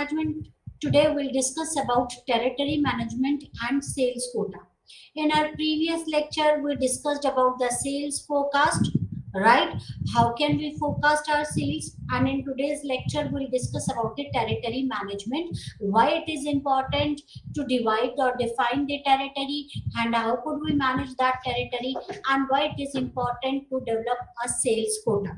management. Today we'll discuss about territory management and sales quota. In our previous lecture, we discussed about the sales forecast, right? How can we forecast our sales? And in today's lecture, we'll discuss about the territory management, why it is important to divide or define the territory, and how could we manage that territory, and why it is important to develop a sales quota.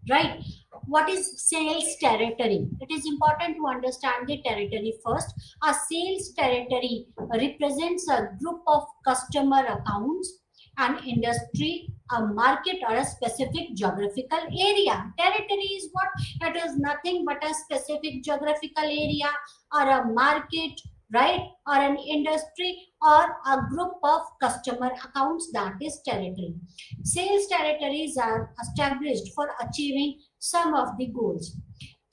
Right? What is sales territory? It is important to understand the territory first. A sales territory represents a group of customer accounts, an industry, a market, or a specific geographical area. Territory is what? It is nothing but a specific geographical area or a market, right? Or an industry or a group of customer accounts, that is territory. Sales territories are established for achieving some of the goals.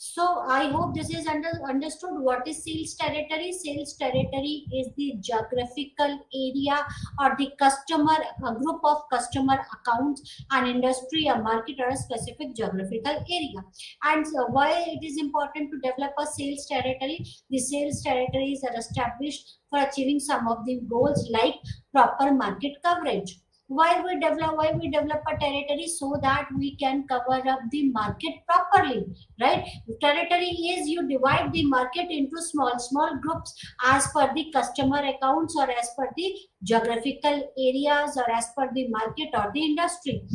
So I hope this is understood. What is sales territory? Sales territory is the geographical area or the customer, a group of customer accounts, an industry, a market, or a specific geographical area. And why it is important to develop a sales territory? The sales territories are established for achieving some of the goals like proper market coverage. Why we develop a territory? So that we can cover up the market properly, right? Territory is you divide the market into small groups as per the customer accounts or as per the geographical areas or as per the market or the industry,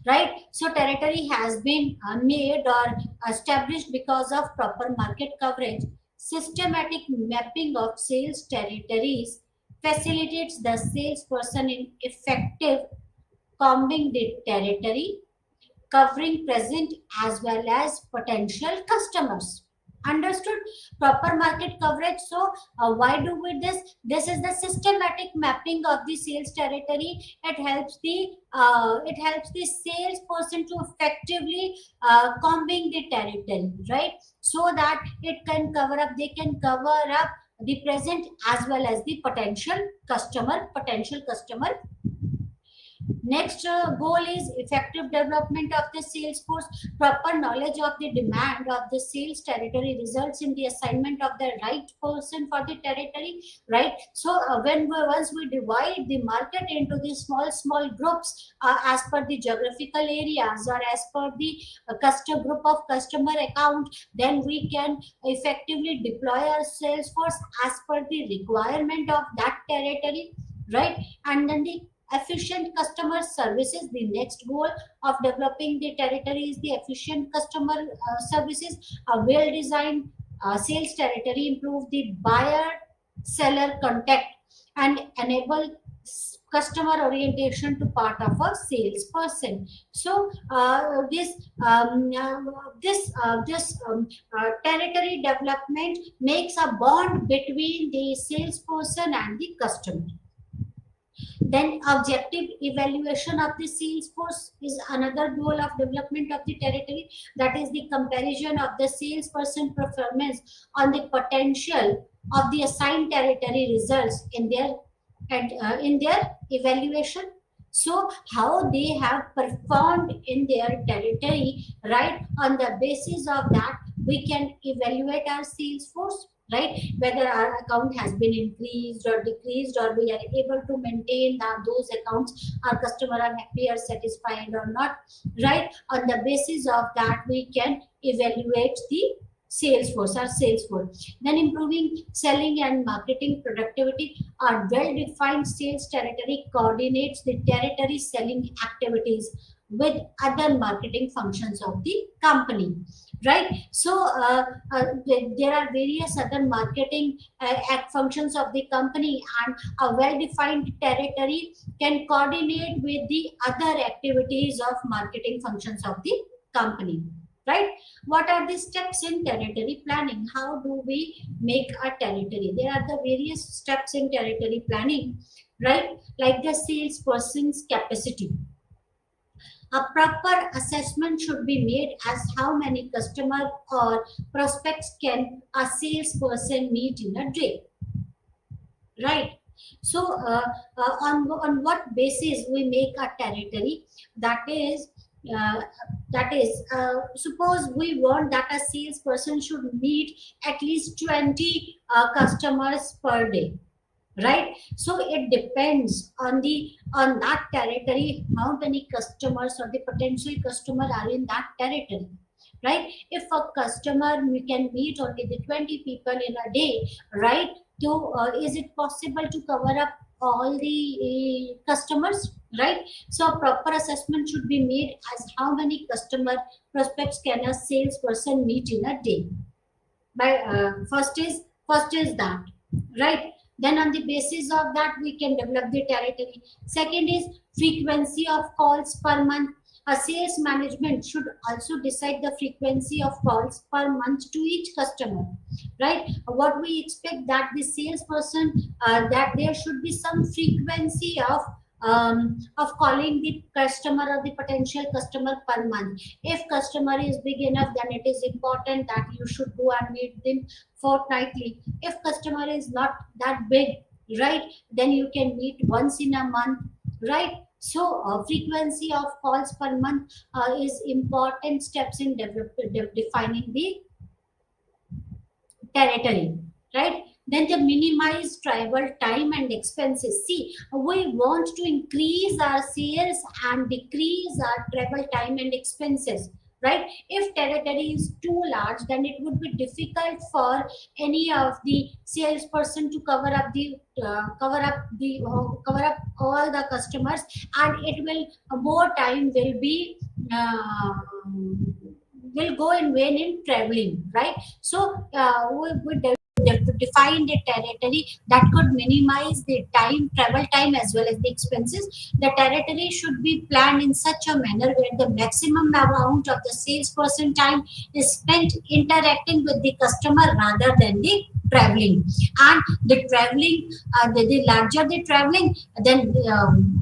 right? So territory has been made or established because of proper market coverage. Systematic mapping of sales territories facilitates the salesperson in effective combing the territory, covering present as well as potential customers. Understood? Proper market coverage. So why do we this? This is the systematic mapping of the sales territory. It helps the salesperson to effectively combing the territory, right? So that it can cover up. They can cover up the present as well as the potential customer. Next goal is effective development of the sales force. Proper knowledge of the demand of the sales territory results in the assignment of the right person for the territory, right? So once we divide the market into the small groups as per the geographical areas or as per the customer group of customer account, then we can effectively deploy our sales force as per the requirement of that territory, right? And then the efficient customer services. The next goal of developing the territory is the efficient customer services. A well designed sales territory improve the buyer seller contact and enable customer orientation to part of a salesperson. So territory development makes a bond between the salesperson and the customer. Then objective evaluation of the sales force is another goal of development of the territory. That is the comparison of the salesperson performance on the potential of the assigned territory results in their evaluation. So how they have performed in their territory, right? On the basis of that, we can evaluate our sales force, right? Whether our account has been increased or decreased, or we are able to maintain those accounts, our customer are happy or satisfied or not, right? On the basis of that, we can evaluate the sales force. Then improving selling and marketing productivity. Our well-defined sales territory coordinates the territory selling activities with other marketing functions of the company, right? So there are various other marketing functions of the company, and a well-defined territory can coordinate with the other activities of marketing functions of the company, right? What are the steps in territory planning? How do we make a territory? There are the various steps in territory planning, right? Like the salesperson's capacity. A proper assessment should be made as how many customers or prospects can a salesperson meet in a day, right? So on what basis we make a territory? That is, uh, that is, suppose we want that a salesperson should meet at least 20 customers per day, right? So it depends on the on that territory, how many customers or the potential customer are in that territory, right? If a customer we can meet only the 20 people in a day, right? So is it possible to cover up all the customers, right? So a proper assessment should be made as how many customer prospects can a salesperson meet in a day. By first is that, right? Then on the basis of that we can develop the territory. Second is frequency of calls per month. A sales management should also decide the frequency of calls per month to each customer, right? What we expect that the salesperson, that there should be some frequency of calling the customer or the potential customer per month. If customer is big enough, then it is important that you should go and meet them fortnightly. If customer is not that big, right, then you can meet once in a month, right? So frequency of calls per month is important steps in defining the territory, right? Then the minimize travel time and expenses. See, we want to increase our sales and decrease our travel time and expenses, right? If territory is too large, then it would be difficult for any of the salesperson to cover up all the customers, and it will more time uh, will go in vain in traveling, right? So we define the territory that could minimize the time, travel time, as well as the expenses. The territory should be planned in such a manner where the maximum amount of the salesperson time is spent interacting with the customer rather than the traveling. And the traveling, the larger the traveling, then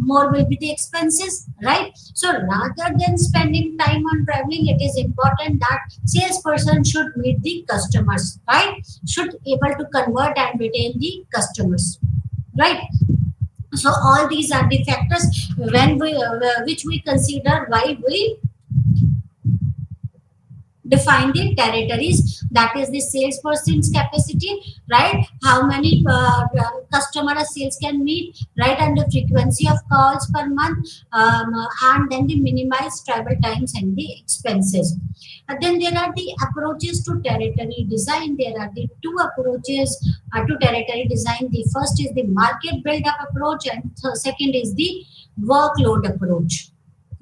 more will be the expenses, right? So rather than spending time on traveling, it is important that salesperson should meet the customers, right? Should able to convert and retain the customers, right? So all these are the factors when we which we consider why we define the territories, that is the salesperson's capacity, right? How many customer sales can meet, right? And the frequency of calls per month, and then the minimized travel times and the expenses. And then there are the approaches to territory design. There are the two approaches to territory design. The first is the market build up approach, and second is the workload approach,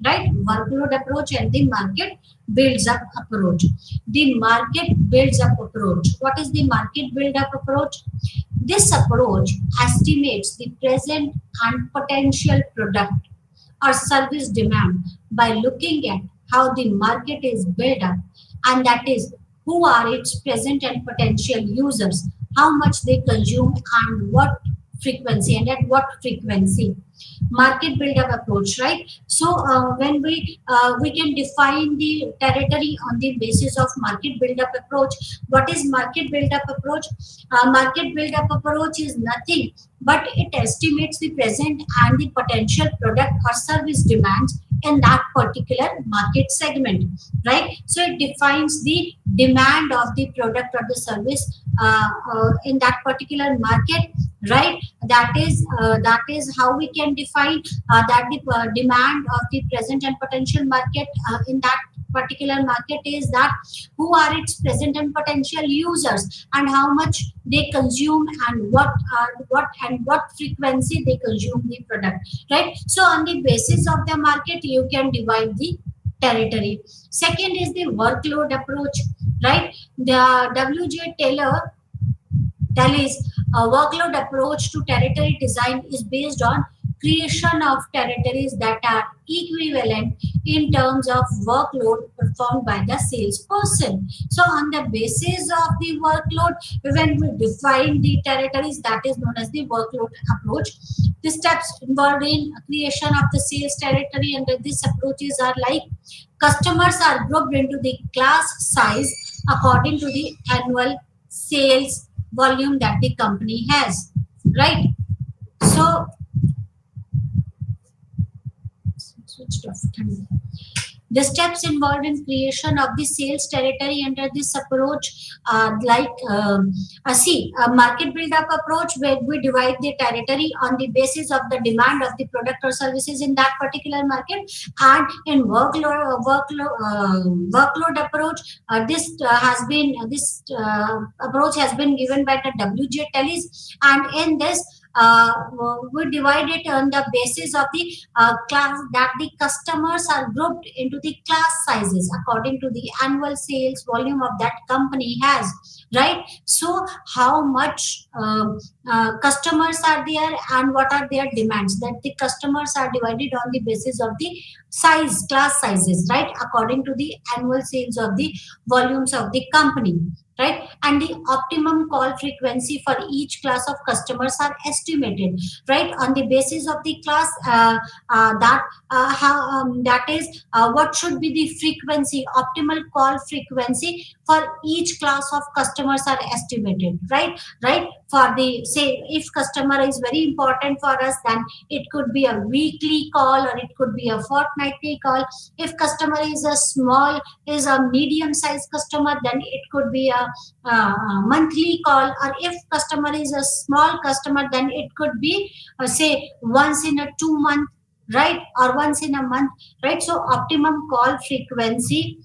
right? Workload approach and the market builds up approach. The market builds up approach, what is the market build up approach? This approach estimates the present and potential product or service demand by looking at how the market is built up, and that is who are its present and potential users, how much they consume, and what frequency, and at what frequency. Market build up approach, right? So when we can define the territory on the basis of market build up approach. What is market build up approach? Market build up approach is nothing but it estimates the present and the potential product or service demands in that particular market segment, right? So it defines the demand of the product or the service in that particular market, right? That is how we can define that the demand of the present and potential market in that particular market is that who are its present and potential users, and how much they consume, and what frequency they consume the product, right? So on the basis of the market you can divide the territory. Second is the workload approach, right? The WJ Tally's workload approach to territory design is based on creation of territories that are equivalent in terms of workload performed by the salesperson. So on the basis of the workload, when we define the territories, that is known as the workload approach. The steps involved in creation of the sales territory under this approaches are like: customers are grouped into the class size according to the annual sales volume that the company has, right? So switched off. The steps involved in creation of the sales territory under this approach, see, a market build-up approach where we divide the territory on the basis of the demand of the product or services in that particular market, and in workload approach, this approach has been given by the WJ Tellis, and in this we divide it on the basis of the class, that the customers are grouped into the class sizes according to the annual sales volume of that company has, right? So how much customers are there and what are their demands, that the customers are divided on the basis of the size, class sizes, right, according to the annual sales of the volumes of the company, right? And the optimum call frequency for each class of customers are estimated, right, on the basis of the class, that is what should be the frequency, optimal call frequency for each class of customers are estimated, right, for the, say, if customer is very important for us, then it could be a weekly call or it could be a fortnightly call. If customer is a small, is a medium sized customer, then it could be a monthly call, or if customer is a small customer, then it could be say once in a 2 month, right, or once in a month, right? So optimum call frequency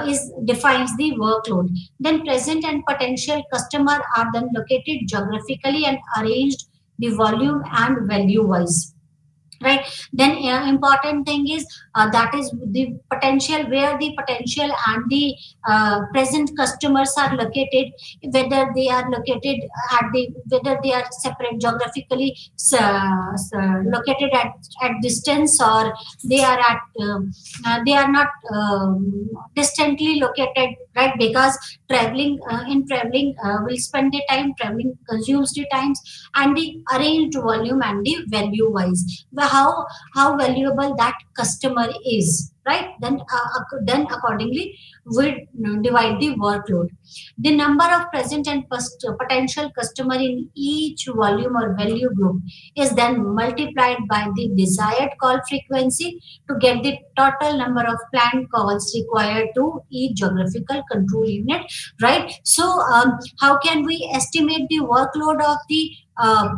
is defines the workload. Then present and potential customer are then located geographically and arranged the volume and value wise, right? Then important thing is that is the potential, where the potential and the present customers are located, whether they are located at the, whether they are separate geographically, located at distance, or they are at they are not distantly located, right? Because traveling, in traveling will spend the time, traveling consumes the times, and the arranged volume and the value wise, how valuable that customer is, right? Then accordingly we divide the workload. The number of present and potential customer in each volume or value group is then multiplied by the desired call frequency to get the total number of planned calls required to each geographical control unit, right? So how can we estimate the workload of the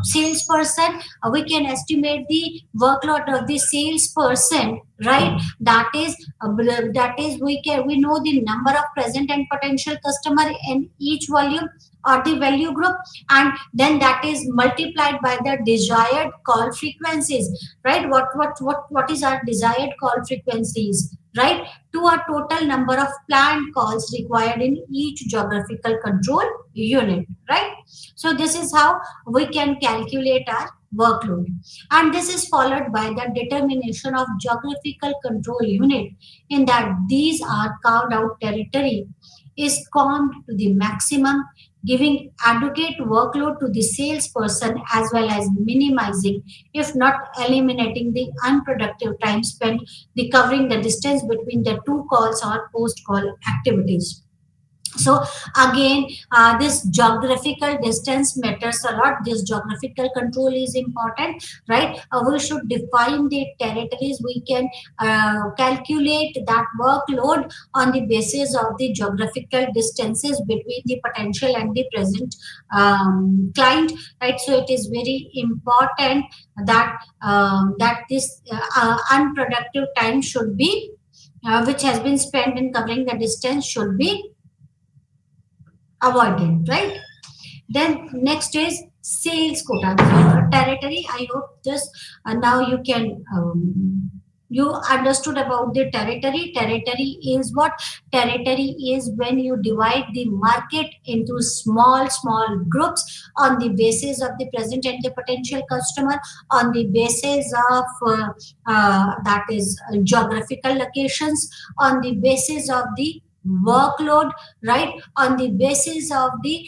salesperson? We can estimate the workload of the salesperson, right? That is we know the number of present and potential customer in each volume or the value group, and then that is multiplied by the desired call frequencies, right? What is our desired call frequencies, right? To a total number of planned calls required in each geographical control unit, right? So this is how we can calculate our workload, and this is followed by the determination of geographical control unit, in that these are carved out territory is comped to the maximum, giving adequate workload to the salesperson as well as minimizing, if not eliminating, the unproductive time spent the covering the distance between the two calls or post call activities. So again, this geographical distance matters a lot. This geographical control is important, right? We should define the territories. We can calculate that workload on the basis of the geographical distances between the potential and the present client, right? So it is very important that that this unproductive time should be which has been spent in covering the distance should be avoided, right? Then next is sales quota. Territory. I hope this now you can you understood about the territory. Territory is what? Territory is when you divide the market into small groups on the basis of the present and the potential customer, on the basis of that is geographical locations, on the basis of the workload, right, on the basis of the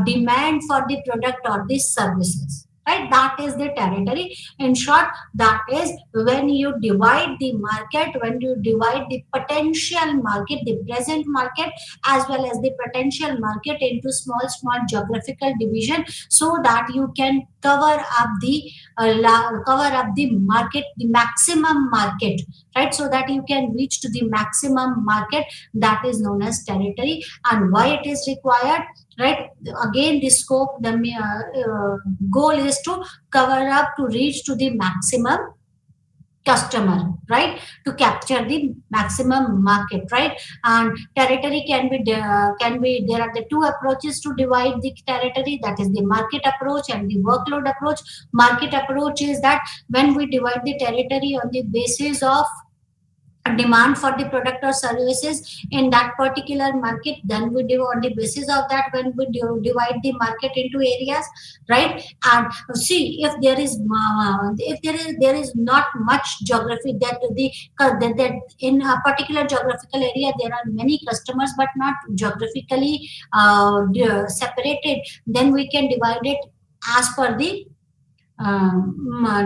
demand for the product or the services. right? That is the territory. In short, that is when you divide the market, when you divide the potential market, the present market as well as the potential market into small geographical division, so that you can cover up the market, the maximum market, right? So that you can reach to the maximum market, that is known as territory. And why it is required, right? Again, the scope, the goal is to cover up, to reach to the maximum customer, right? To capture the maximum market, right? And territory can be there are the two approaches to divide the territory, that is the market approach and the workload approach. Market approach is that when we divide the territory on the basis of a demand for the product or services in that particular market, then we do on the basis of that, when we divide the market into areas, right? And see, if there is not much geography, that in a particular geographical area there are many customers but not geographically separated, then we can divide it as per the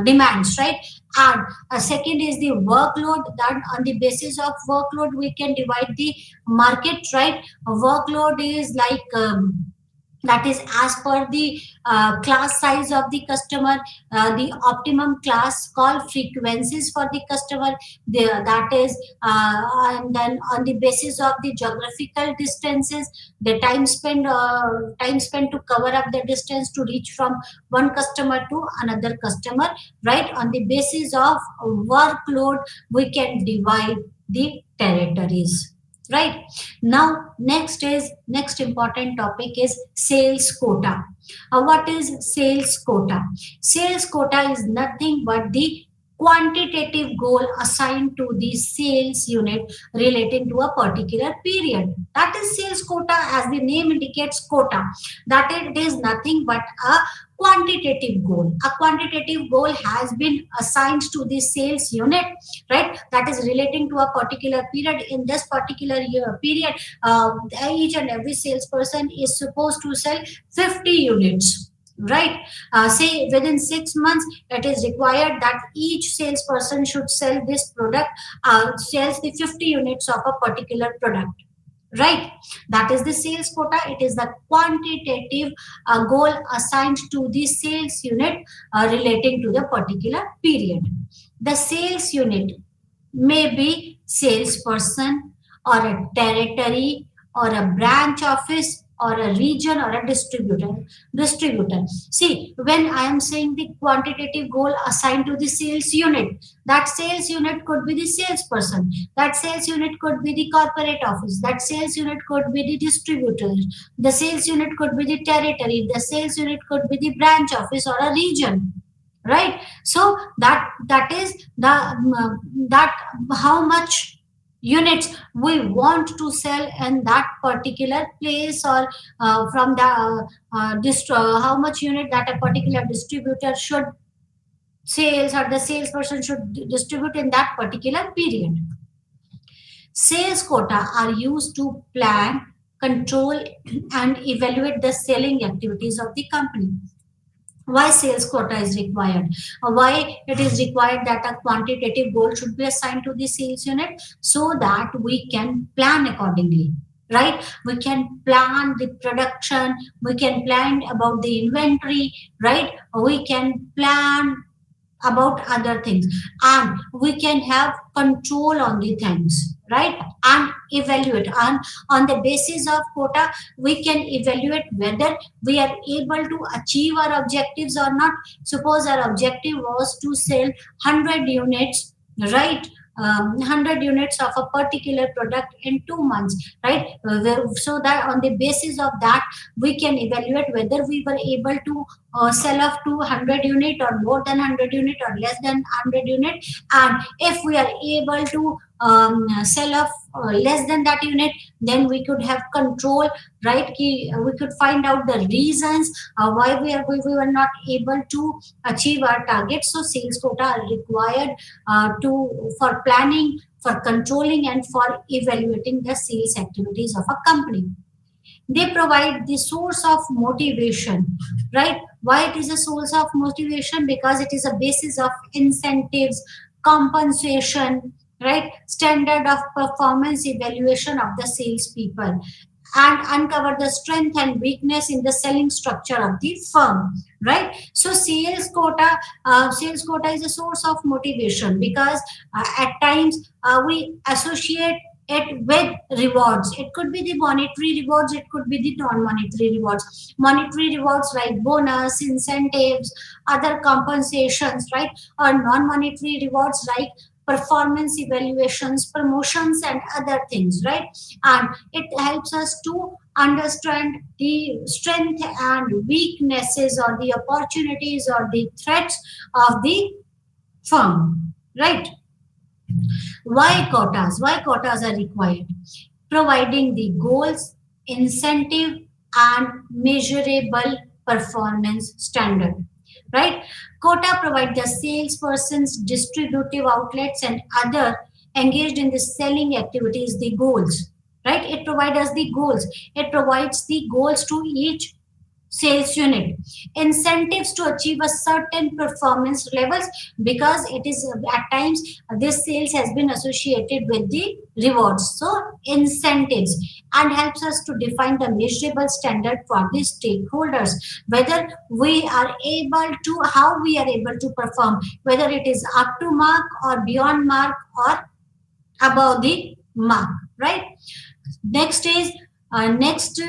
demands, right? And a second is the workload. That on the basis of workload we can divide the market, right? A workload is like that is as per the class size of the customer, the optimum class called frequencies for the customer, that is and then on the basis of the geographical distances, the time spent to cover up the distance to reach from one customer to another customer, right? On the basis of workload we can divide the territories, right? Now next important topic is sales quota. What is sales quota? Sales quota is nothing but the quantitative goal assigned to the sales unit relating to a particular period. That is sales quota, as the name indicates, quota. That it is nothing but a quantitative goal. A quantitative goal has been assigned to the sales unit, right? That is relating to a particular period. In this particular year period, each and every salesperson is supposed to sell 50 units, right? Say within 6 months it is required that each salesperson should sell this product, sells the 50 units of a particular product, right? That is the sales quota. It is the quantitative goal assigned to the sales unit relating to the particular period. The sales unit may be salesperson or a territory or a branch office or a region or a distributor. See, when I am saying the quantitative goal assigned to the sales unit, that sales unit could be the salesperson, that sales unit could be the corporate office, that sales unit could be the distributor, the sales unit could be the territory, the sales unit could be the branch office or a region, right? So that is the that how much units we want to sell in that particular place, or from the how much unit that a particular distributor should sales, or the salesperson should distribute in that particular period. Sales quota are used to plan, control and evaluate the selling activities of the company. Why sales quota is required? Why it is required that a quantitative goal should be assigned to the sales unit? So that we can plan accordingly, right? We can plan the production, we can plan about the inventory, right? We can plan about other things, and we can have control on the things, right? And evaluate, and on the basis of quota we can evaluate whether we are able to achieve our objectives or not. Suppose our objective was to sell 100 units, right? 100 units of a particular product in 2 months, right? So that on the basis of that we can evaluate whether we were able to sell off to 100 unit or more than 100 unit or less than 100 unit. And if we are able to sell off less than that unit, then we could have control, right? We could find out the reasons why we were not able to achieve our targets. So sales quota are required for planning, for controlling and for evaluating the sales activities of a company. They provide the source of motivation, right? Why it is a source of motivation? Because it is a basis of incentives, compensation, right? Standard of performance evaluation of the salespeople, and uncover the strength and weakness in the selling structure of the firm, right? So sales quota is a source of motivation because at times we associate it with rewards. It could be the monetary rewards, it could be the non-monetary rewards. Monetary rewards like bonus, incentives, other compensations, right? Or non-monetary rewards like performance evaluations, promotions, and other things, right? And it helps us to understand the strength and weaknesses or the opportunities or the threats of the firm, right? Why quotas are required? Providing the goals, incentive, and measurable performance standard, right? Quota provide the salespersons, distributive outlets, and other engaged in the selling activities the goals, right? It provides us the goals. It provides the goals to each sales unit, incentives to achieve a certain performance levels, because it is at times this sales has been associated with the rewards, so incentives, and helps us to define the measurable standard for the stakeholders, whether we are able to, how we are able to perform, whether it is up to mark or beyond mark or above the mark, right? Next is next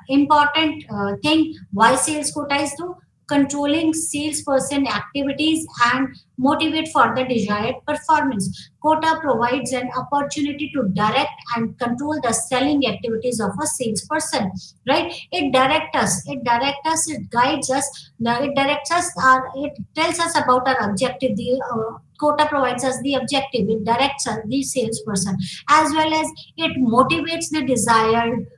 important thing why sales quota is to controlling salesperson activities and motivate for the desired performance. Quota provides an opportunity to direct and control the selling activities of a salesperson. Right? It guides us. It directs us. It tells us about our objective. The quota provides us the objective. It directs us, the salesperson, as well as it motivates the desired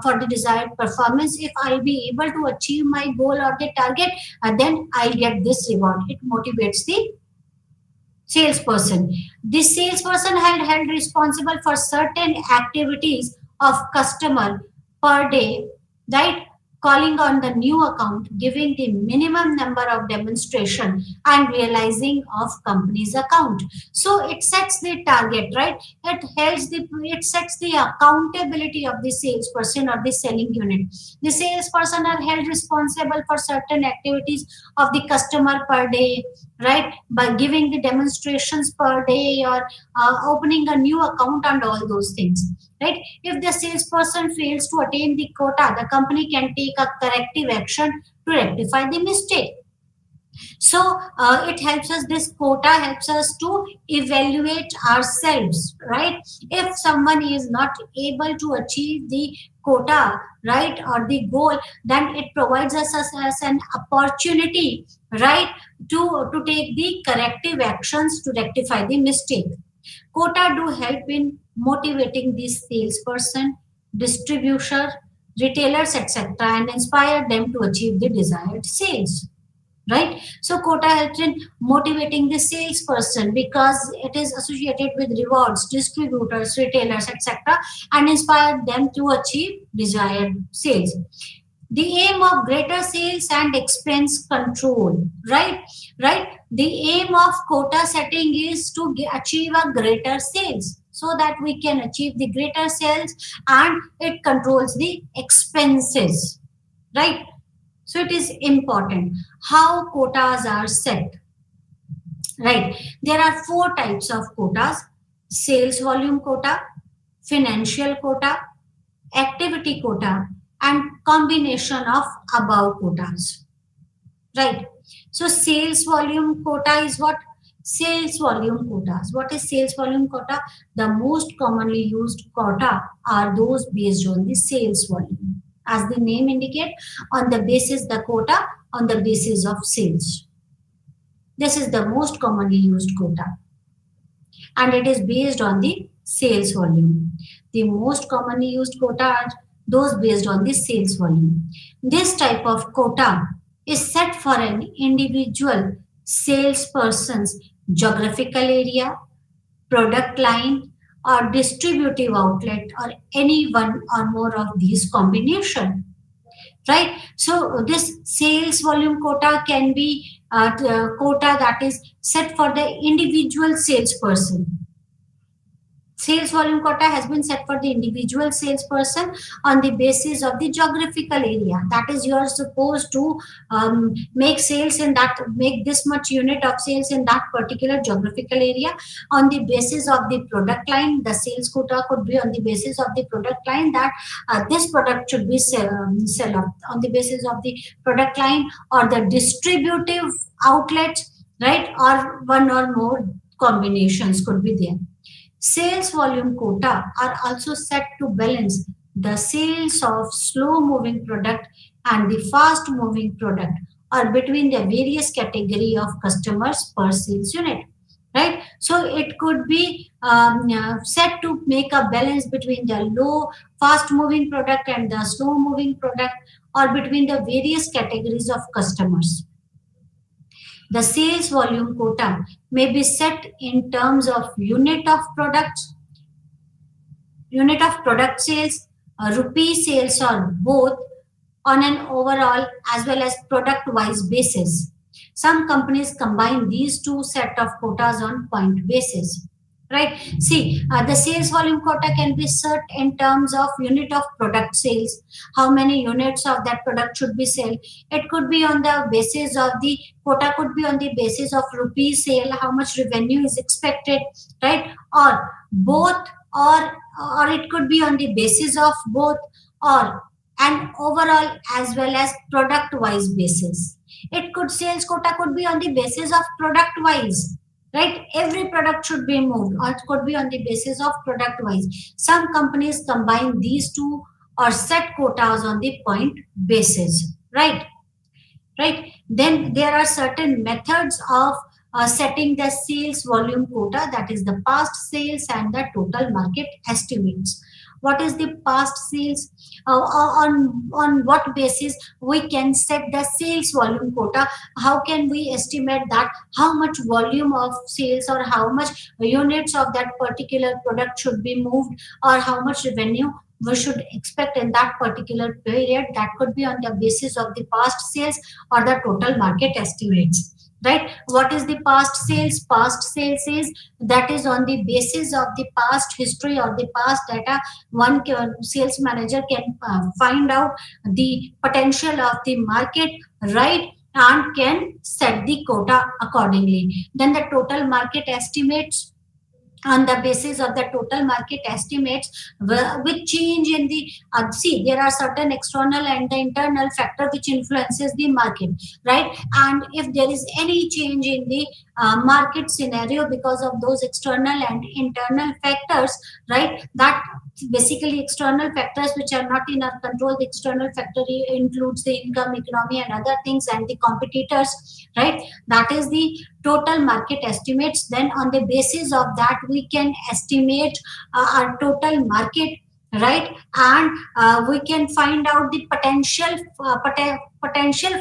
for the desired performance. If I'll be able to achieve my goal or the target, then I'll get this reward. It motivates the salesperson. This salesperson held responsible for certain activities of customer per day, right? Calling on the new account, giving the minimum number of demonstration, and realizing of company's account. So it sets the target, right? It sets the accountability of the salesperson or the selling unit. The salesperson are held responsible for certain activities of the customer per day, right? By giving the demonstrations per day, or opening a new account and all those things, right? If the salesperson fails to attain the quota, the company can take a corrective action to rectify the mistake. So it helps us, this quota helps us to evaluate ourselves, right? If someone is not able to achieve the quota, right, or the goal, then it provides us as an opportunity, right, to take the corrective actions to rectify the mistake. Quota do help in motivating the salesperson, distributor, retailers, etc., and inspire them to achieve the desired sales, right? So quota helps in motivating the salesperson because it is associated with rewards, distributors, retailers, etc., and inspire them to achieve desired sales. The aim of greater sales and expense control, right? The aim of quota setting is to achieve a greater sales, so that we can achieve the greater sales, and it controls the expenses, right? So it is important how quotas are set, right? There are four types of quotas: sales volume quota, financial quota, activity quota, and combination of above quotas, right? So sales volume quota is what? Sales volume quotas. What is sales volume quota? The most commonly used quota are those based on the sales volume. As the name indicate, on the basis the quota on the basis of sales. This is the most commonly used quota, and it is based on the sales volume. The most commonly used quota are those based on the sales volume. This type of quota is set for an individual salesperson's geographical area, product line, or distributive outlet, or any one or more of these combination. right? So this sales volume quota can be quota that is set for the individual salesperson. Sales volume quota has been set for the individual salesperson on the basis of the geographical area. That is, you are supposed to make sales in that, make this much unit of sales in that particular geographical area. On the basis of the product line, the sales quota could be on the basis of the product line, that this product should be sell on the basis of the product line or the distributive outlets, right? Or one or more combinations could be there. Sales volume quota are also set to balance the sales of slow moving product and the fast moving product, or between the various category of customers per sales unit, right? So it could be set to make a balance between the low fast moving product and the slow moving product, or between the various categories of customers. The sales volume quota may be set in terms of unit of product sales, rupee sales, or both, on an overall as well as product wise basis. Some companies combine these two set of quotas on point basis, right? See, the sales volume quota can be set in terms of unit of product sales, how many units of that product should be sold. It could be on the basis of the quota, could be on the basis of rupee sale, how much revenue is expected, right? Or both, or it could be on the basis of both, or an overall as well as product wise basis. It could, sales quota could be on the basis of product wise, right? Every product should be moved, or it could be on the basis of product wise. Some companies combine these two or set quotas on the point basis, right? Then there are certain methods of setting the sales volume quota, that is the past sales and the total market estimates. What is the past sales? On what basis we can set the sales volume quota? How can we estimate that how much volume of sales or how much units of that particular product should be moved, or how much revenue we should expect in that particular period? That could be on the basis of the past sales or the total market estimates, right? What is the past sales? Past sales is, that is on the basis of the past history or the past data. One sales manager can find out the potential of the market, right? And can set the quota accordingly. Then the total market estimates, on the basis of the total market estimates, with change in the see, there are certain external and the internal factor which influences the market, right? And if there is any change in the market scenario because of those external and internal factors, right, that basically external factors which are not in our control. The external factor includes the income, economy, and other things, and the competitors, right? That is the total market estimates. Then on the basis of that we can estimate our total market, right? And we can find out the potential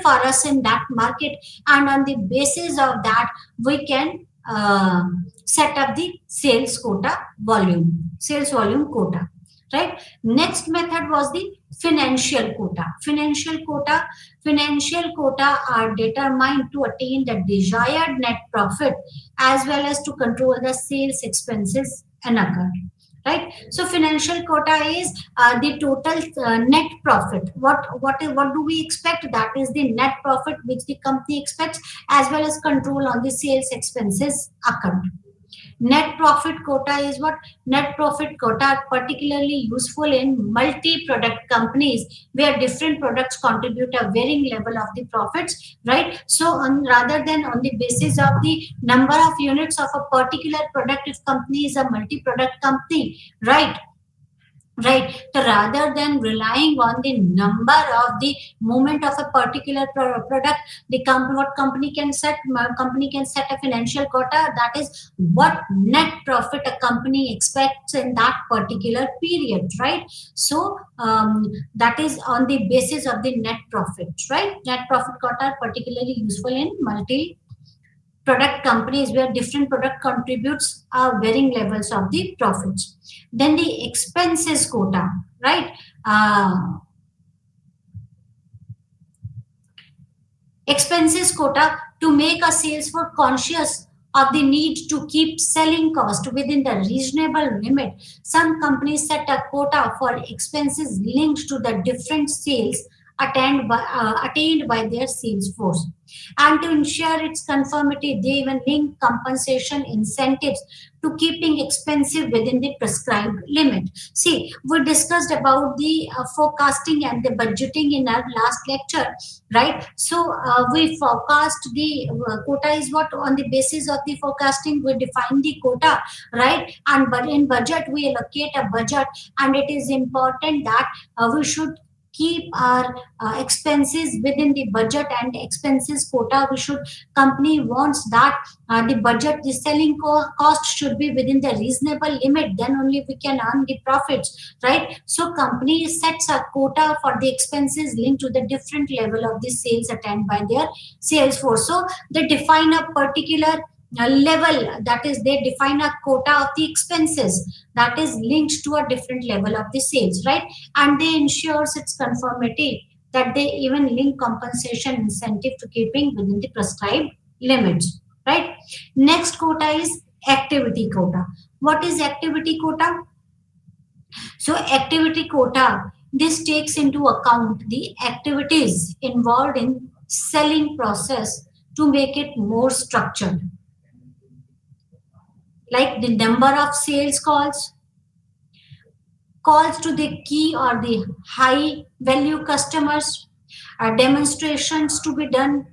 for us in that market, and on the basis of that we can set up the sales volume quota, right? Next method was the financial quota. Financial quota are determined to attain the desired net profit as well as to control the sales expenses and occur, right? So financial quota is the total net profit. What do we expect? That is the net profit which the company expects, as well as control on the sales expenses account. Net profit quota is what? Net profit quota are particularly useful in multi-product companies where different products contribute a varying level of the profits, right? So rather than on the basis of the number of units of a particular product, if company is a multi-product company, right? Right. So rather than relying on the number of the movement of a particular product, the company can set a financial quota, that is what net profit a company expects in that particular period, right? So that is on the basis of the net profit, right? Net profit quota are particularly useful in multi-product companies where different product contributes varying levels of the profits. Then the expenses quota, right? expenses quota to make a sales force conscious of the need to keep selling cost within the reasonable limit. Some companies set a quota for expenses linked to the different sales attained by their sales force. And to ensure its conformity, they even link compensation incentives to keeping expensive within the prescribed limit. See, we discussed about the forecasting and the budgeting in our last lecture, right? So we forecast the quota is what on the basis of the forecasting we define the quota, right? And but in budget we allocate a budget, and it is important that we should keep our expenses within the budget and expenses quota. We should company wants that the budget, the selling cost should be within the reasonable limit, then only we can earn the profits, right? So company sets a quota for the expenses linked to the different level of the sales attained by their sales force. So they define a particular level, that is they define a quota of the expenses that is linked to a different level of the sales, right? And they ensures its conformity, that they even link compensation incentive to keeping within the prescribed limits, right? Next quota is activity quota. What is activity quota? So activity quota, this takes into account the activities involved in selling process to make it more structured, like the number of sales calls to the key or the high value customers, demonstrations to be done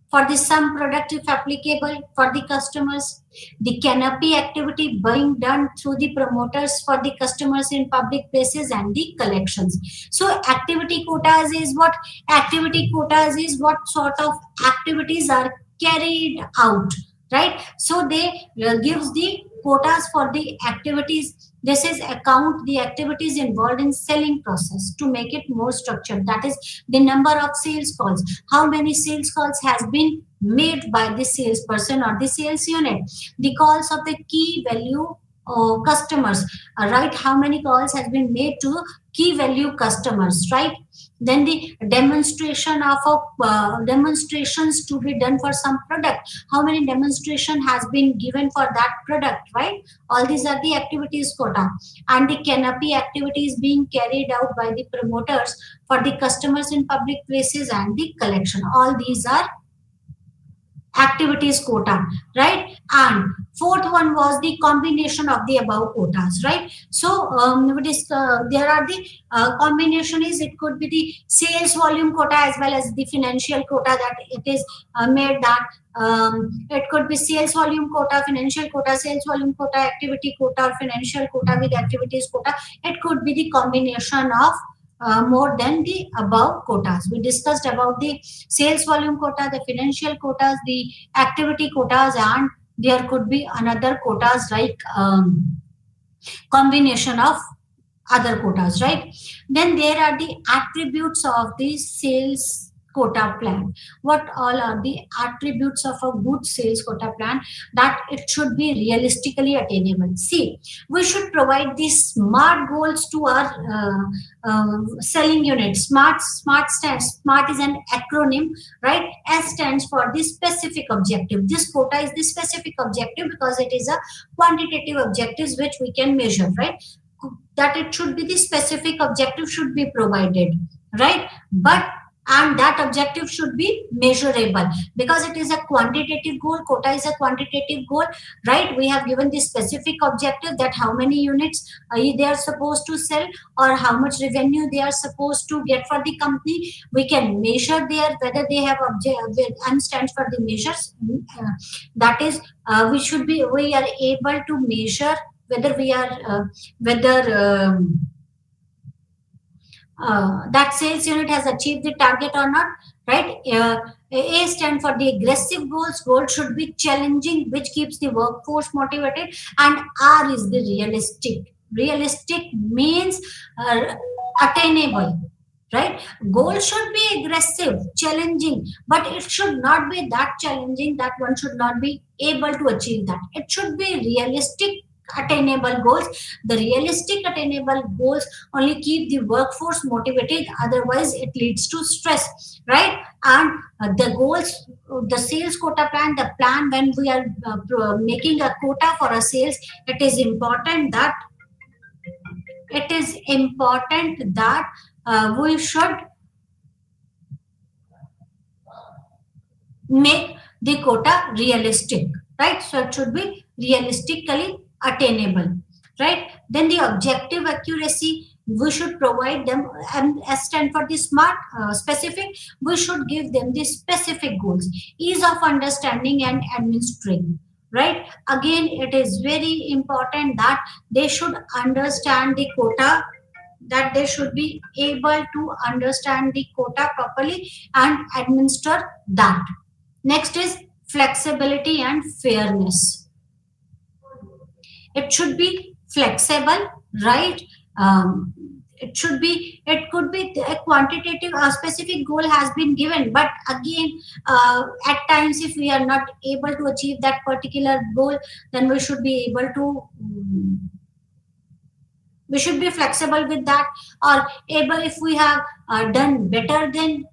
for the some product if applicable for the customers, the canopy activity being done through the promoters for the customers in public places, and the collections. So activity quotas is what? Activity quotas is what sort of activities are carried out, right? So they gives the quotas for the activities. This is account the activities involved in selling process to make it more structured, that is the number of sales calls, how many sales calls has been made by the salesperson or the sales unit, the calls of the key value customers, right? How many calls has been made to key value customers, right? Then the demonstration of demonstrations to be done for some product, how many demonstration has been given for that product, right? All these are the activities quota. And the canopy activities being carried out by the promoters for the customers in public places, and the collection, all these are activities quota, right? And fourth one was the combination of the above quotas, right? So there are the combination is, it could be the sales volume quota as well as the financial quota, that it is made that it could be sales volume quota, financial quota, sales volume quota, activity quota, or financial quota with activities quota. It could be the combination of more than the above quotas. We discussed about the sales volume quota, the financial quotas, the activity quotas, and there could be another quotas like combination of other quotas, right? Then there are the attributes of the sales quota plan. What all are the attributes of a good sales quota plan? That it should be realistically attainable. See, we should provide these smart goals to our selling unit. Smart stands, smart is an acronym, right? S stands for the specific objective. This quota is the specific objective because it is a quantitative objectives which we can measure, right? That it should be the specific objective should be provided, right? But and that objective should be measurable, because it is a quantitative goal. Quota is a quantitative goal, right? We have given the specific objective, that how many units they are supposed to sell, or how much revenue they are supposed to get for the company. We can measure there whether they have M stands for the measures, that is we are able to measure whether we are whether that sales unit has achieved the target or not, right? A stand for the aggressive goals. Goal should be challenging, which keeps the workforce motivated. And R is the realistic. Realistic means attainable, right? Goal should be aggressive, challenging, but it should not be that challenging that one should not be able to achieve that. It should be realistic attainable goals. The realistic attainable goals only keep the workforce motivated, otherwise it leads to stress, right? And the goals, the sales quota plan, the plan when we are making a quota for a sales, it is important that we should make the quota realistic, right? So it should be realistically attainable, right? Then the objective accuracy, we should provide them, and as stand for the smart specific, we should give them the specific goals, ease of understanding and administering, right? Again, it is very important that they should understand the quota, that they should be able to understand the quota properly and administer that. Next is flexibility and fairness. It should be flexible, right? It should be, it could be a quantitative, a specific goal has been given, but again, at times, if we are not able to achieve that particular goal, then we should be able to we should be flexible with that, or able, if we have done better than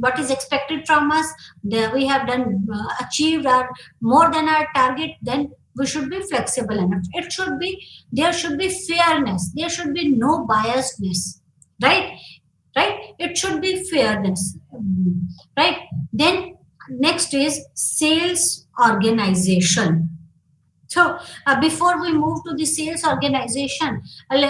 what is expected from us, we have done achieved our more than our target, then we should be flexible enough. It should be, there should be fairness, there should be no biasness, right? Right, it should be fairness. Right, then next is sales organization. So before we move to the sales organization, till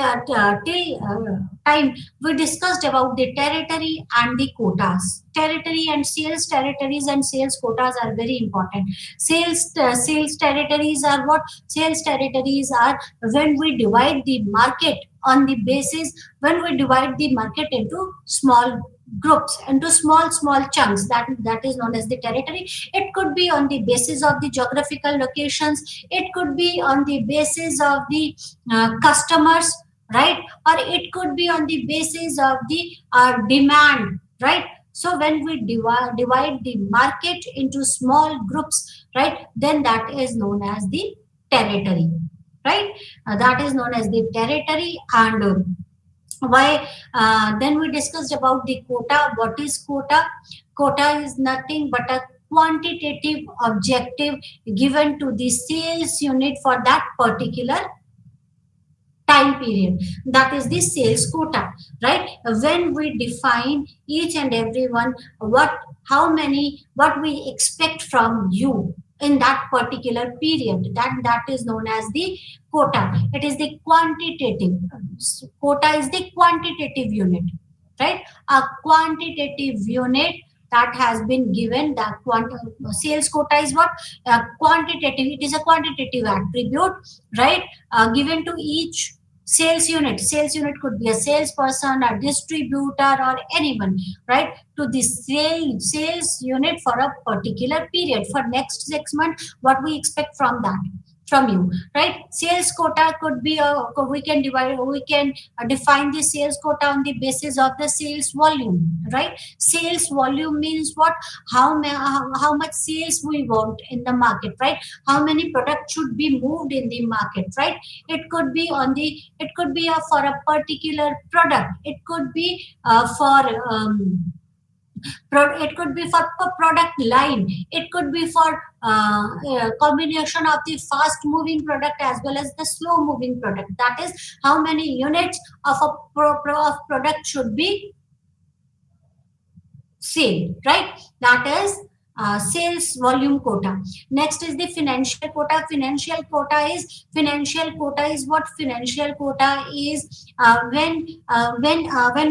time we discussed about the territory and the quotas. Territory and sales, territories and sales quotas are very important. Sales territories are what? Sales territories are when we divide the market on the basis, when we divide the market into small groups, into small chunks, that is known as the territory. It could be on the basis of the geographical locations, it could be on the basis of the customers, right? Or it could be on the basis of the demand, right? So when we divide the market into small groups, right, then that is known as the territory, right? That is known as the territory. And why then we discussed about the quota. What is quota? Quota is nothing but a quantitative objective given to the sales unit for that particular time period. That is the sales quota, right? When we define each and every one, what we expect from you in that particular period, that is known as the quota. It is the quantitative, quota is the quantitative unit, right? A quantitative unit that has been given, that sales quota is what? Quantitative, it is a quantitative attribute, right? Given to each sales unit. Sales unit could be a salesperson, a distributor, or anyone, right? To the sales unit for a particular period, for next 6 months, what we expect from that, from you, right? Sales quota could be we can define the sales quota on the basis of the sales volume, right? Sales volume means what? How much sales we want in the market, right? How many products should be moved in the market, right? It could be on the, it could be for a particular product, it could be it could be for product line, it could be for combination of the fast moving product as well as the slow moving product. That is how many units of a of product should be sale, right? That is sales volume quota. Next is the financial quota. Financial quota is what? Financial quota is when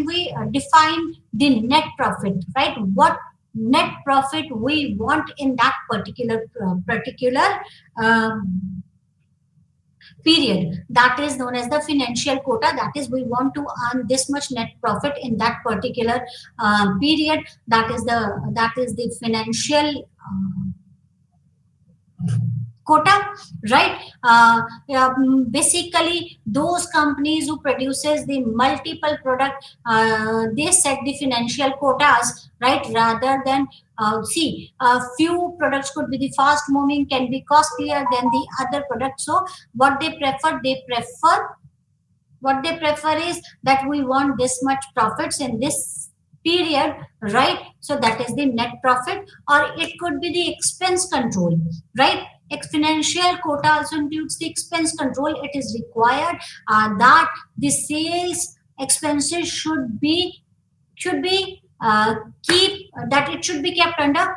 we define the net profit, right? What net profit we want in that particular period, that is known as the financial quota. That is, we want to earn this much net profit in that particular period. That is the financial quota, right? Basically those companies who produces the multiple product, they set the financial quotas, right? Rather than see, a few products could be the fast moving, can be costlier than the other products. So what they prefer is that we want this much profits in this period, right? So that is the net profit. Or it could be the expense control, right? Exponential quota also includes the expense control. It is required that the sales expenses should be keep that it should be kept under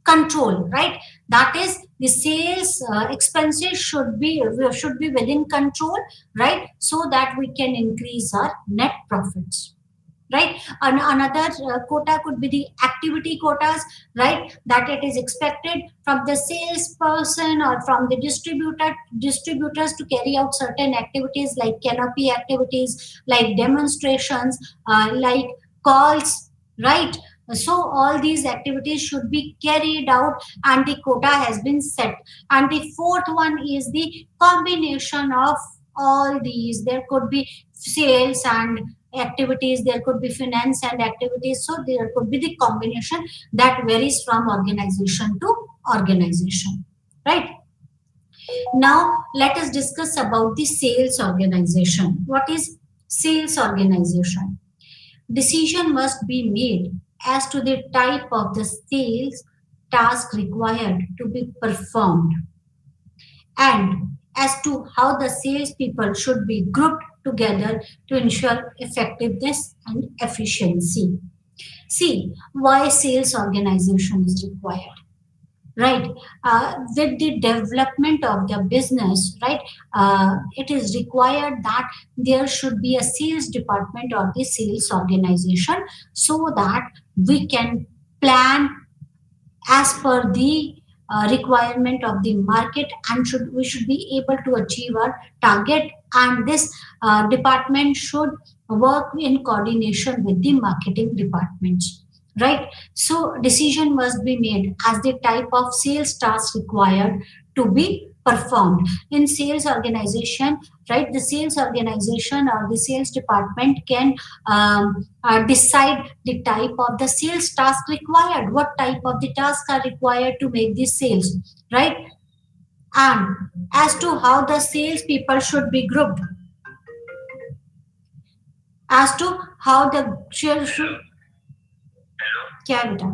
control, right? That is, the sales expenses should be within control, right? So that we can increase our net profits, right? And another quota could be the activity quotas, right? That it is expected from the salesperson or from the distributors to carry out certain activities like canopy activities, like demonstrations, like calls, right? So all these activities should be carried out, and the quota has been set. And the fourth one is the combination of all these. There could be sales and activities, there could be finance and activities, so there could be the combination that varies from organization to organization, right? Now let us discuss about the sales organization. What is sales organization? Decision must be made as to the type of the sales task required to be performed, and as to how the salespeople should be grouped together to ensure effectiveness and efficiency. See, why sales organization is required, right? With the development of the business, right? It is required that there should be a sales department or the sales organization, so that we can plan as per the requirement of the market, and we should be able to achieve our target. And this department should work in coordination with the marketing departments, right? So decision must be made as the type of sales task required to be performed in sales organization, right? The sales organization or the sales department can decide the type of the sales task required, what type of the tasks are required to make these sales, right? And as to how the sales people should be grouped, as to how the sales should, क्या है बेटा?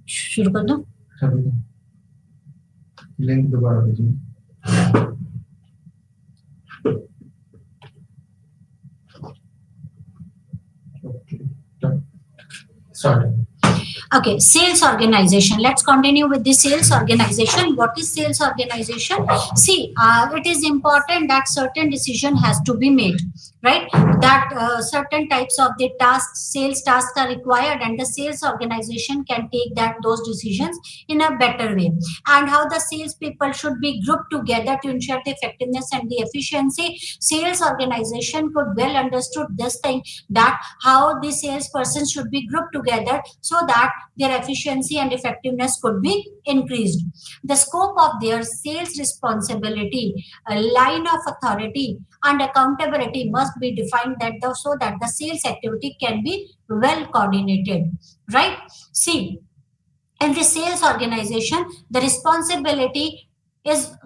शुरू कर दो। Link दोबारा भेजिए। Start. Okay, sales organization. Let's continue with the sales organization. What is sales organization? See, it is important that certain decision has to be made, right? That certain types of the tasks, sales tasks are required, and the sales organization can take those decisions in a better way. And how the sales people should be grouped together to ensure the effectiveness and the efficiency. Sales organization could well understood this thing, that how the salesperson should be grouped together so that their efficiency and effectiveness could be increased. The scope of their sales responsibility, a line of authority, and accountability must be defined so that the sales activity can be well coordinated. Right? See, in the sales organization, the responsibility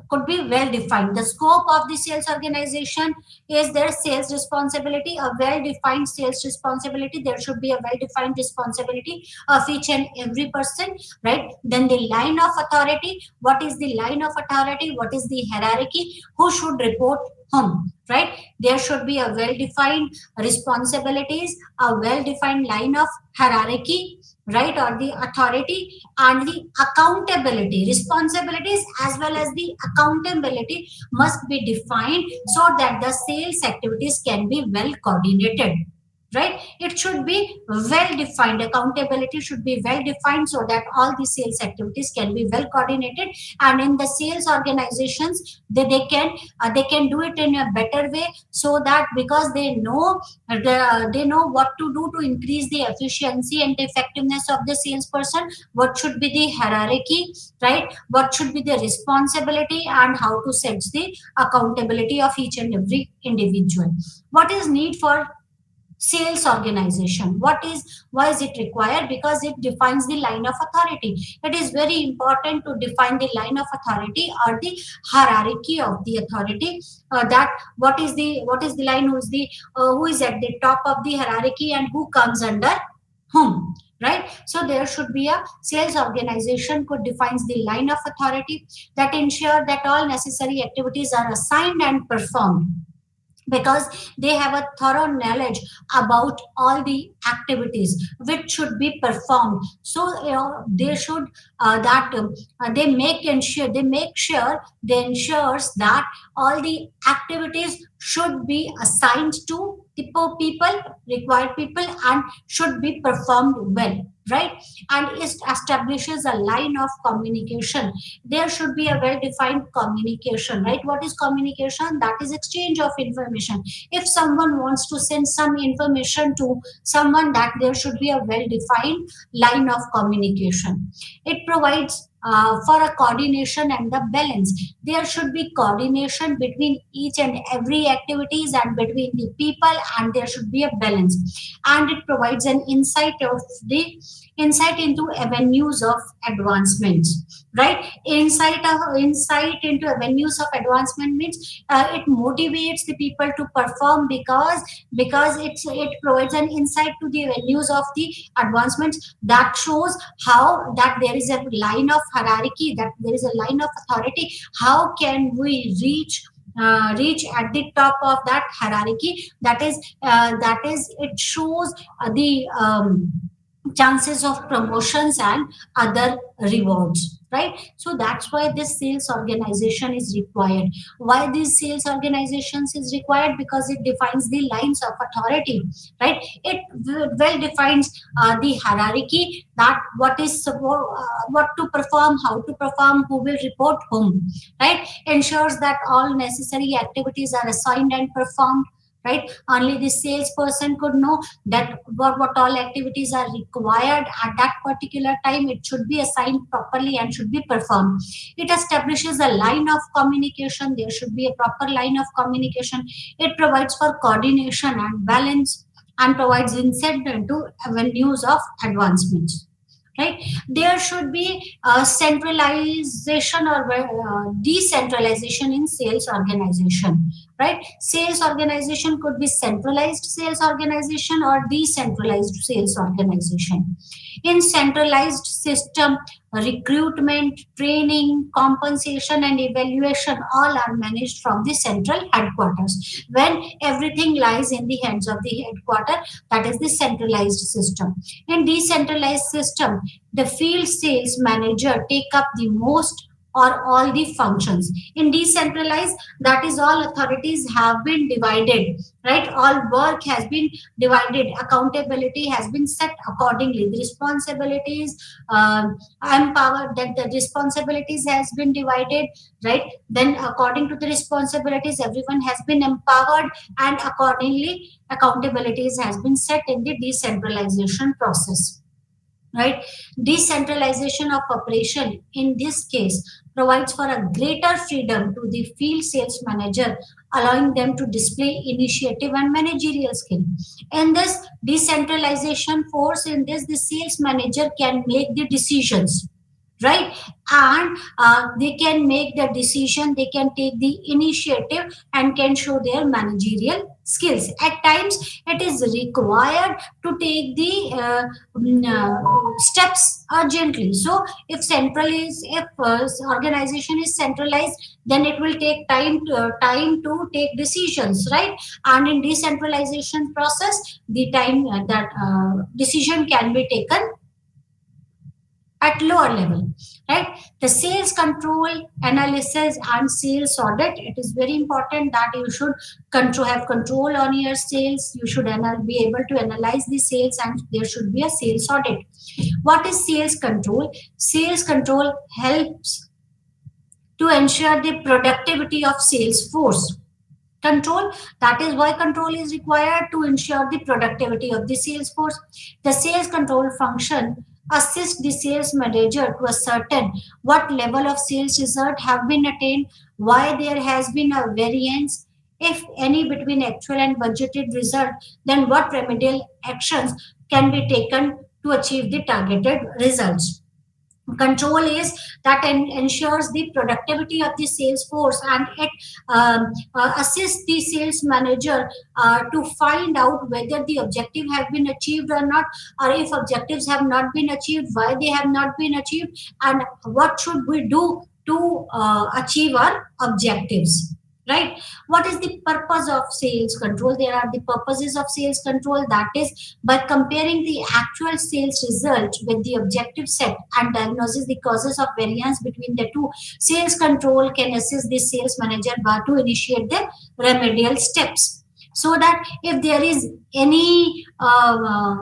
could be well defined. The scope of the sales organization is their sales responsibility, a well defined sales responsibility. There should be a well defined responsibility of each and every person, right? Then the line of authority. What is the line of authority? What is the hierarchy? Who should report whom, right? There should be a well defined responsibilities, a well defined line of hierarchy, right, or the authority, and the accountability. Responsibilities as well as the accountability must be defined so that the sales activities can be well coordinated, right? It should be well defined. Accountability should be well defined so that all the sales activities can be well coordinated. And in the sales organizations, they can do it in a better way, so that because they know they know what to do to increase the efficiency and the effectiveness of the salesperson, what should be the hierarchy, right, what should be the responsibility, and how to set the accountability of each and every individual. What is need for sales organization? Why is it required? Because it defines the line of authority. It is very important to define the line of authority or the hierarchy of the authority, that what is the line, who is at the top of the hierarchy and who comes under whom, right? So there should be a sales organization could defines the line of authority that ensure that all necessary activities are assigned and performed, because they have a thorough knowledge about all the activities which should be performed. So they should they make sure they ensures that all the activities should be assigned to the people, required people, and should be performed well, right? And it establishes a line of communication. There should be a well defined communication, right? What is communication? That is exchange of information. If someone wants to send some information to someone, that there should be a well defined line of communication. It provides for a coordination and the balance. There should be coordination between each and every activities and between the people, and there should be a balance. And it provides an insight into avenues of advancement, right? Insight into avenues of advancement means it motivates the people to perform, because it provides an insight to the avenues of the advancements, that shows how that there is a line of hierarchy, that there is a line of authority. How can we reach at the top of that hierarchy? That is it shows the chances of promotions and other rewards, right? So that's why this sales organization is required. Why these sales organizations is required? Because it defines the lines of authority, right? It well defines the hierarchy, that what to perform, how to perform, who will report whom, right? Ensures that all necessary activities are assigned and performed, right? Only the salesperson could know that what all activities are required at that particular time. It should be assigned properly and should be performed. It establishes a line of communication. There should be a proper line of communication. It provides for coordination and balance, and provides incentive to avenues of advancements, right? There should be centralization or decentralization in sales organization, right? Sales organization could be centralized sales organization or decentralized sales organization. In centralized system, recruitment, training, compensation, and evaluation all are managed from the central headquarters. When everything lies in the hands of the headquarter, that is the centralized system. In decentralized system, the field sales manager take up the most or all the functions. In decentralized, that is all authorities have been divided, right? All work has been divided, accountability has been set accordingly, the responsibilities empowered, that the responsibilities has been divided, right? Then according to the responsibilities, everyone has been empowered, and accordingly accountabilities has been set in the decentralization process, right? Decentralization of operation in this case provides for a greater freedom to the field sales manager, allowing them to display initiative and managerial skill. In this decentralization force, in this the sales manager can make the decisions, right? And they can make the decision, they can take the initiative and can show their managerial skills. At times it is required to take the steps urgently. So if organization is centralized, then it will take time to take decisions, right? And in decentralization process, the time that decision can be taken at lower level, right? The sales control analysis and sales audit, it is very important that you should have control on your sales. You should be able to analyze the sales, and there should be a sales audit. What is sales control? Sales control helps to ensure the productivity of sales force. Control, that is why control is required, to ensure the productivity of the sales force. The sales control function assist the sales manager to ascertain what level of sales result have been attained, why there has been a variance, if any, between actual and budgeted result, then what remedial actions can be taken to achieve the targeted results. Control is that ensures the productivity of the sales force, and it assists the sales manager to find out whether the objective have been achieved or not, or if objectives have not been achieved, why they have not been achieved, and what should we do to achieve our objectives, right? What is the purpose of sales control? There are the purposes of sales control, that is by comparing the actual sales result with the objective set and diagnosis the causes of variance between the two. Sales control can assist the sales manager to initiate the remedial steps, so that if there is any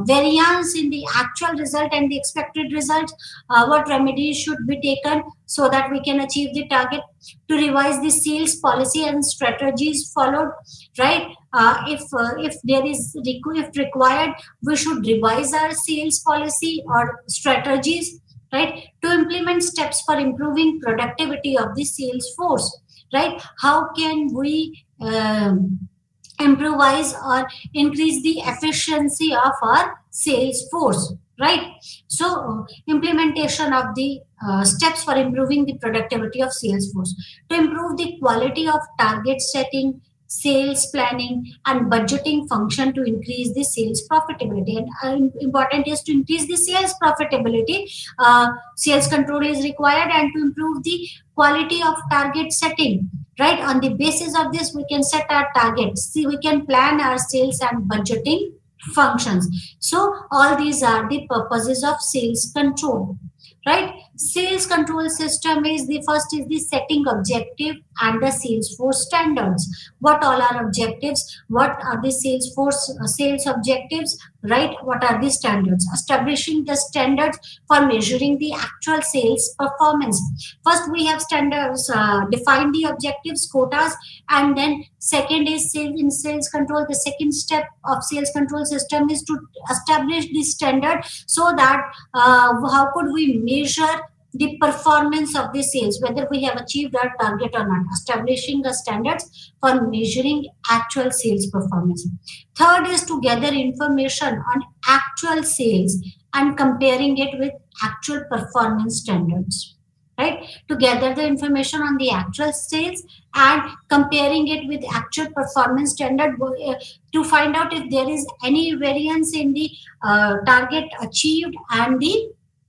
variance in the actual result and the expected result, what remedies should be taken so that we can achieve the target. To revise the sales policy and strategies followed, right? If there is if required, we should revise our sales policy or strategies, right? To implement steps for improving productivity of the sales force, right? How can we improvise or increase the efficiency of our sales force, right? So implementation of the steps for improving the productivity of sales force. To improve the quality of target setting, sales planning, and budgeting function to increase the sales profitability. And important is to increase the sales profitability, sales control is required, and to improve the quality of target setting, right? On the basis of this, we can set our targets. See, we can plan our sales and budgeting functions. So all these are the purposes of sales control, right? Sales control system is the first is the setting objective and the sales force standards. What all are objectives? What are the sales force sales objectives, right? What are the standards? Establishing the standards for measuring the actual sales performance. First we have standards, define the objectives, quotas, and then second is in sales control, the second step of sales control system is to establish the standard, so that how could we measure the performance of the sales, whether we have achieved our target or not. Establishing the standards for measuring actual sales performance. Third is to gather information on actual sales and comparing it with actual performance standards, right? To gather the information on the actual sales and comparing it with actual performance standard to find out if there is any variance in the target achieved and the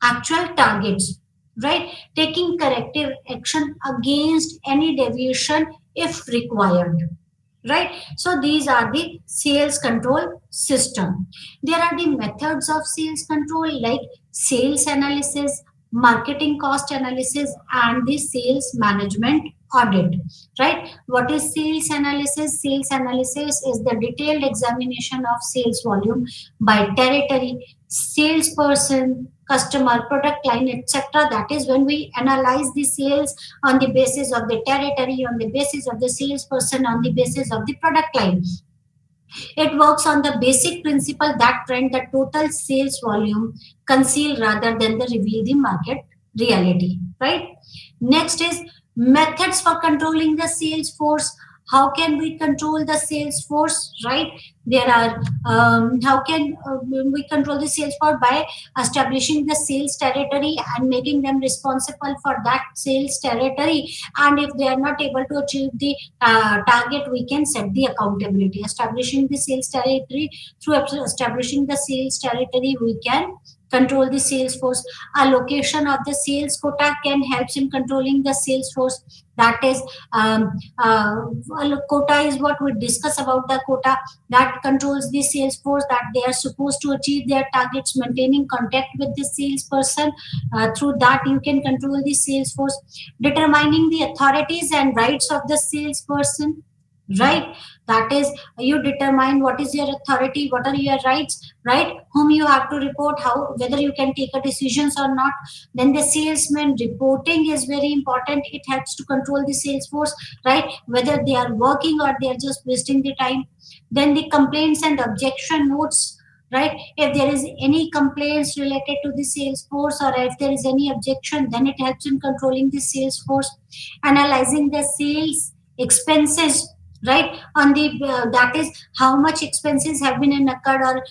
actual targets, right? Taking corrective action against any deviation if required, right? So these are the sales control system. There are the methods of sales control like sales analysis, marketing cost analysis, and the sales management audit, right? What is sales analysis? Sales analysis is the detailed examination of sales volume by territory, salesperson, customer, product line, etc. That is when we analyze the sales on the basis of the territory, on the basis of the salesperson, on the basis of the product line. It works on the basic principle that trend the total sales volume conceal rather than the reveal the market reality, right? Next is methods for controlling the sales force. How can we control the sales force, right? There are how can we control the sales force by establishing the sales territory and making them responsible for that sales territory, and if they are not able to achieve the target, we can set the accountability. Establishing the sales territory, through establishing the sales territory we can control the sales force. Allocation of the sales quota can help in controlling the sales force. That is quota is what we discuss about the quota that controls the sales force, that they are supposed to achieve their targets, maintaining contact with the salesperson. Through that you can control the sales force. Determining the authorities and rights of the salesperson, right? That is, you determine what is your authority, what are your rights, right? Whom you have to report, how, whether you can take a decisions or not. Then the salesman reporting is very important. It helps to control the sales force, right? Whether they are working or they are just wasting the time. Then the complaints and objection notes, right? If there is any complaints related to the sales force, or if there is any objection, then it helps in controlling the sales force. Analyzing the sales expenses, right? On the that is how much expenses have been incurred, or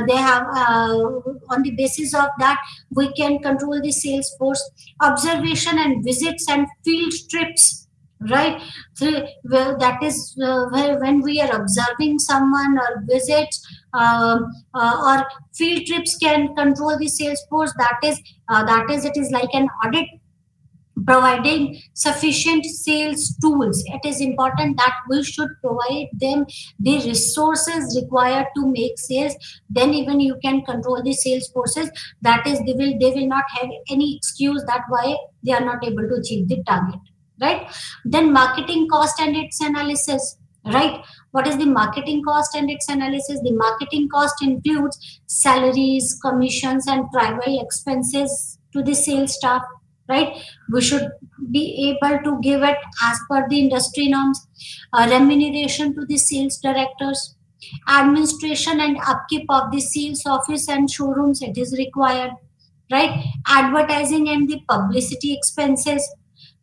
they have on the basis of that we can control the sales force. Observation and visits and field trips, right? So, well, that is when we are observing someone, or visits, or field trips can control the sales force. That is it is like an audit. Providing sufficient sales tools, it is important that we should provide them the resources required to make sales. Then even you can control the sales forces. That is, they will not have any excuse that why they are not able to achieve the target, right? Then marketing cost and its analysis, right? What is the marketing cost and its analysis? The marketing cost includes salaries, commissions, and travel expenses to the sales staff, right? We should be able to give it as per the industry norms. Remuneration to the sales directors, administration and upkeep of the sales office and showrooms, it is required, right? Advertising and the publicity expenses,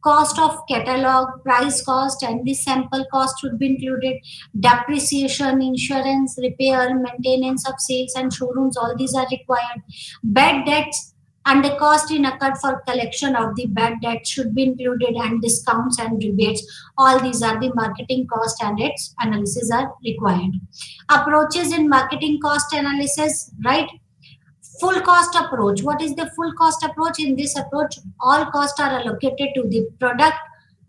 cost of catalog, price cost, and the sample cost should be included. Depreciation, insurance, repair, maintenance of sales and showrooms, all these are required. Bad debts and the cost incurred for collection of the bad debt should be included, and discounts and rebates, all these are the marketing cost and its analysis are required. Approaches in marketing cost analysis, right? Full cost approach. What is the full cost approach? In this approach, all costs are allocated to the product,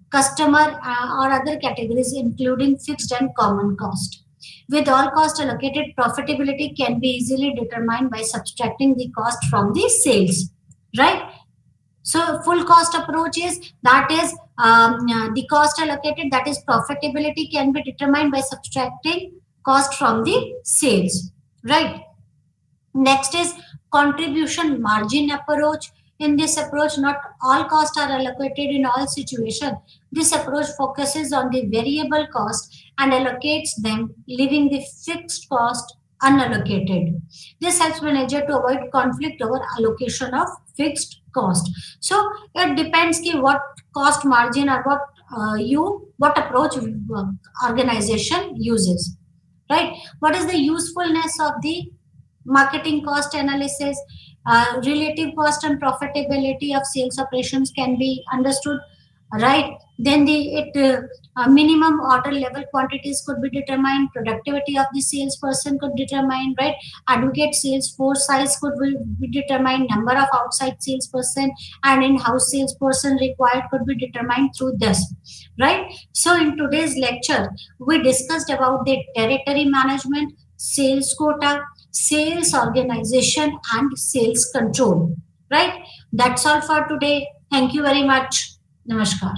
customer, or other categories, including fixed and common cost. With all costs allocated, profitability can be easily determined by subtracting the cost from the sales, right? So full cost approach is that is the cost allocated, that is profitability can be determined by subtracting cost from the sales, right? Next is contribution margin approach. In this approach, not all costs are allocated in all situations. This approach focuses on the variable cost and allocates them, leaving the fixed cost unallocated. This helps manager to avoid conflict over allocation of fixed cost. So it depends ki what cost margin or what approach organization uses, right? What is the usefulness of the marketing cost analysis? Relative cost and profitability of sales operations can be understood, right? Then minimum order level quantities could be determined, productivity of the salesperson could determine, right? Aggregate sales force size could be determined, number of outside salesperson and in-house salesperson required could be determined through this, right? So in today's lecture we discussed about the territory management, sales quota, sales organization and sales control, right? That's all for today. Thank you very much. Namaskar.